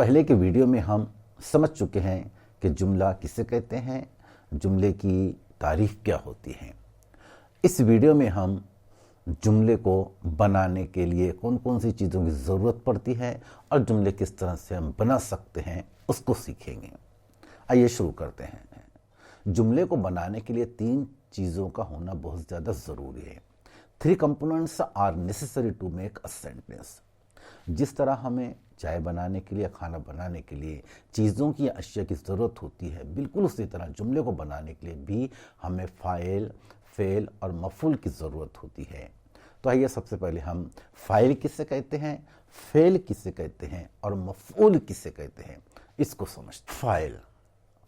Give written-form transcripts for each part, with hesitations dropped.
पहले के वीडियो में हम समझ चुके हैं कि जुमला किसे कहते हैं, जुमले की तारीफ क्या होती है। इस वीडियो में हम जुमले को बनाने के लिए कौन कौन सी चीज़ों की ज़रूरत पड़ती है और जुमले किस तरह से हम बना सकते हैं उसको सीखेंगे। आइए शुरू करते हैं। जुमले को बनाने के लिए 3 चीज़ों का होना बहुत ज़्यादा ज़रूरी है। 3 components are necessary to make a sentence. जिस तरह हमें चाय बनाने के लिए, खाना बनाने के लिए चीज़ों की, अशिया की ज़रूरत होती है, बिल्कुल उसी तरह जुमले को बनाने के लिए भी हमें फ़ाइल, फ़ेल और मफ़ूल की ज़रूरत होती है। तो आइए सबसे पहले हम फ़ाइल किसे कहते हैं, फ़ेल किसे कहते हैं और मफ़ूल किसे कहते हैं इसको समझते।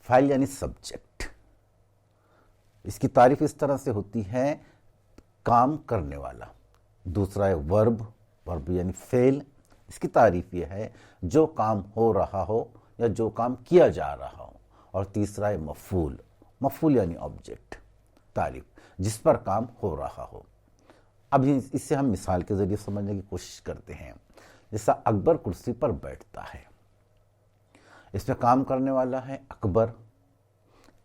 फ़ाइल यानी सब्जेक्ट। इसकी तारीफ इस तरह से होती है, काम करने वाला। दूसरा है वर्ब यानी फ़ेल। इसकी तारीफ यह है जो काम हो रहा हो या जो काम किया जा रहा हो। और तीसरा है मफ़ूल यानी ऑब्जेक्ट, तारीफ जिस पर काम हो रहा हो। अब इससे हम मिसाल के जरिए समझने की कोशिश करते हैं। जैसा अकबर कुर्सी पर बैठता है, इसमें काम करने वाला है अकबर।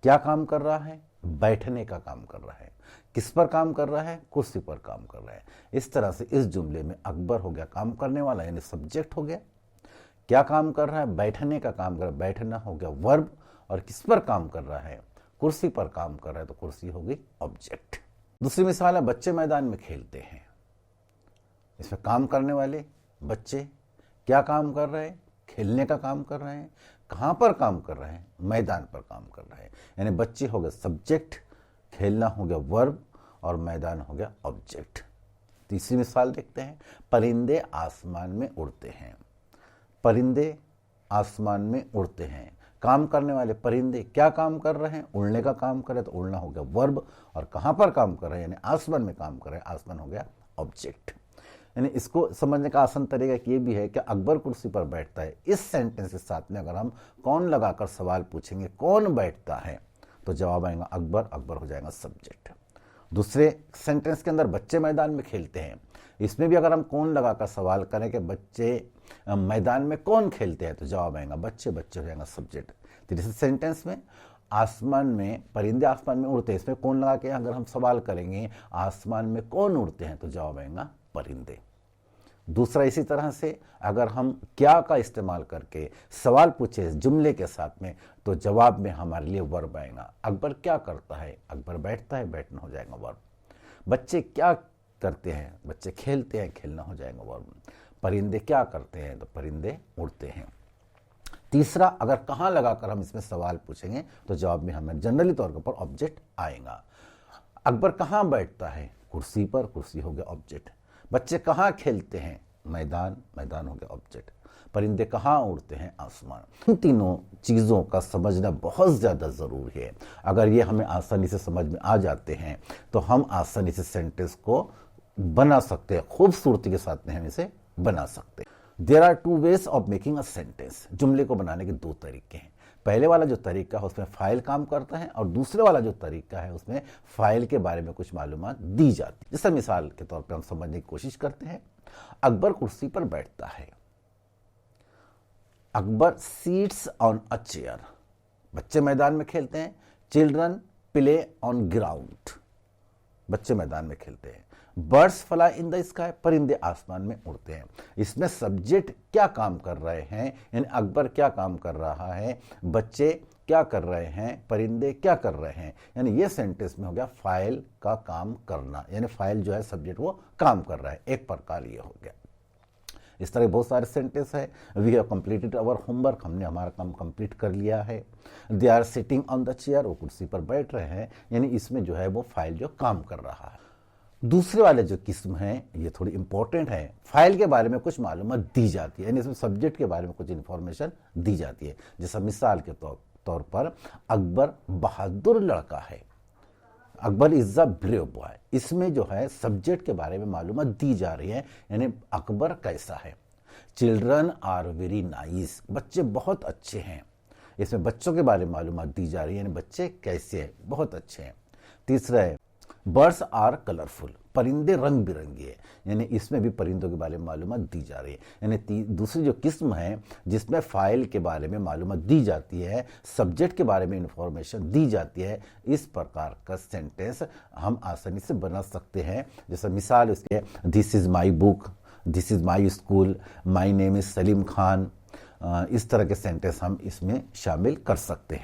क्या काम कर रहा है? बैठने का काम कर रहा है। किस पर काम कर रहा है? कुर्सी पर काम कर रहा है। इस तरह से इस जुमले में अकबर हो गया काम करने वाला यानी सब्जेक्ट हो गया। क्या काम कर रहा है? बैठने का काम कर रहा है, बैठना हो गया वर्ब। और किस पर काम कर रहा है? कुर्सी पर काम कर रहा है, तो कुर्सी हो गई ऑब्जेक्ट। दूसरी मिसाल है, बच्चे मैदान में खेलते हैं। इसमें काम करने वाले बच्चे क्या काम कर रहे हैं? खेलने का काम कर रहे हैं। कहाँ पर काम कर रहे हैं? मैदान पर काम कर रहे हैं। यानी बच्चे हो गए सब्जेक्ट, खेलना हो गया वर्ब और मैदान हो गया ऑब्जेक्ट। तीसरी मिसाल देखते हैं, परिंदे आसमान में उड़ते हैं। परिंदे आसमान में उड़ते हैं। काम करने वाले परिंदे क्या काम कर रहे हैं? उड़ने का काम कर रहे हैं, तो उड़ना हो गया वर्ब। और कहाँ पर काम कर रहे हैं? यानी आसमान में काम कर रहे हैं, आसमान हो गया ऑब्जेक्ट। यानी इसको समझने का आसान तरीका ये भी है कि अकबर कुर्सी पर बैठता है। इस सेंटेंस के साथ में अगर हम कौन लगाकर सवाल पूछेंगे कौन बैठता है, तो जवाब आएगा अकबर, अकबर हो जाएगा सब्जेक्ट। दूसरे सेंटेंस के अंदर बच्चे मैदान में खेलते हैं, इसमें भी अगर हम कौन लगाकर सवाल करें कि बच्चे मैदान में कौन खेलते हैं, तो जवाब आएगा बच्चे, बच्चे हो जाएगा सब्जेक्ट। तीसरे सेंटेंस में आसमान में, परिंदे आसमान में उड़ते हैं, इसमें कौन लगा के अगर हम सवाल करेंगे आसमान में कौन उड़ते हैं, तो जवाब आएगा परिंदे। दूसरा इसी तरह से अगर हम क्या का इस्तेमाल करके सवाल पूछे जुमले के साथ में, तो जवाब में हमारे लिए वर्ब आएगा। अकबर क्या करता है? अकबर बैठता है, बैठना हो जाएगा वर्ब। बच्चे क्या करते हैं? बच्चे खेलते हैं, खेलना हो जाएगा वर्ब। परिंदे क्या करते हैं? तो परिंदे उड़ते हैं। तीसरा, अगर कहाँ लगाकर हम इसमें सवाल पूछेंगे, तो जवाब में हमें जनरली तौर पर ऑब्जेक्ट आएगा। अकबर कहाँ बैठता है? कुर्सी पर, कुर्सी हो गया ऑब्जेक्ट। बच्चे कहाँ खेलते हैं? मैदान, मैदान हो गया ऑब्जेक्ट। परिंदे कहाँ उड़ते हैं? आसमान। इन तीनों चीज़ों का समझना बहुत ज़्यादा ज़रूरी है। अगर ये हमें आसानी से समझ में आ जाते हैं तो हम आसानी से सेंटेंस को बना सकते हैं, खूबसूरती के साथ में हम इसे बना सकते हैं। There are 2 ways of making a sentence. जुमले को बनाने के 2 तरीके हैं। पहले वाला जो तरीका है उसमें फ़ाइल काम करता है, और दूसरे वाला जो तरीका है उसमें फ़ाइल के बारे में कुछ मालूमात दी जाती है। जैसे मिसाल के तौर पर हम समझने की कोशिश करते हैं। अकबर कुर्सी पर बैठता है। Akbar seats on a chair. बच्चे मैदान में खेलते हैं। Children play on ground. बच्चे मैदान में खेलते हैं। Birds fly in the sky. परिंदे आसमान में उड़ते हैं। इसमें सब्जेक्ट क्या काम कर रहे हैं, यानी अकबर क्या काम कर रहा है, बच्चे क्या कर रहे हैं, परिंदे क्या कर रहे हैं। यानी ये सेंटेंस में हो गया फाइल का काम करना, यानी फाइल जो है सब्जेक्ट वो काम कर रहा है, एक प्रकार ये हो गया। इस तरह बहुत सारे सेंटेंस है। We have completed our homework. हमने हमारा काम कंप्लीट कर लिया है। They are sitting on the chair. वो कुर्सी पर बैठ रहे हैं, यानी इसमें जो है वो फाइल जो काम कर रहा है। दूसरे वाले जो किस्म है ये थोड़ी इंपॉर्टेंट है। फाइल के बारे में कुछ मालूमात दी जाती है, यानी इसमें सब्जेक्ट के बारे में कुछ इंफॉर्मेशन दी जाती है। जैसा मिसाल के तौर पर अकबर बहादुर लड़का है। Akbar is a brave boy. इसमें जो है सब्जेक्ट के बारे में मालूमात दी जा रही है, यानी अकबर कैसा है। Children are very nice. बच्चे बहुत अच्छे हैं। इसमें बच्चों के बारे में मालूमात दी जा रही है, यानी बच्चे कैसे हैं, बहुत अच्छे हैं। तीसरा है बर्ड्स आर कलरफुल, परिंदे रंग बिरंगे हैं, यानी इसमें भी परिंदों के बारे में मालूमात दी जा रही है। यानी दूसरी जो किस्म है जिसमें फाइल के बारे में मालूमात दी जाती है, सब्जेक्ट के बारे में इंफॉर्मेशन दी जाती है, इस प्रकार का सेंटेंस हम आसानी से बना सकते हैं। जैसे मिसाल इसके, this is my book, this is my school, my name is Salim Khan, इस तरह के सेंटेंस हम इसमें शामिल कर सकते हैं।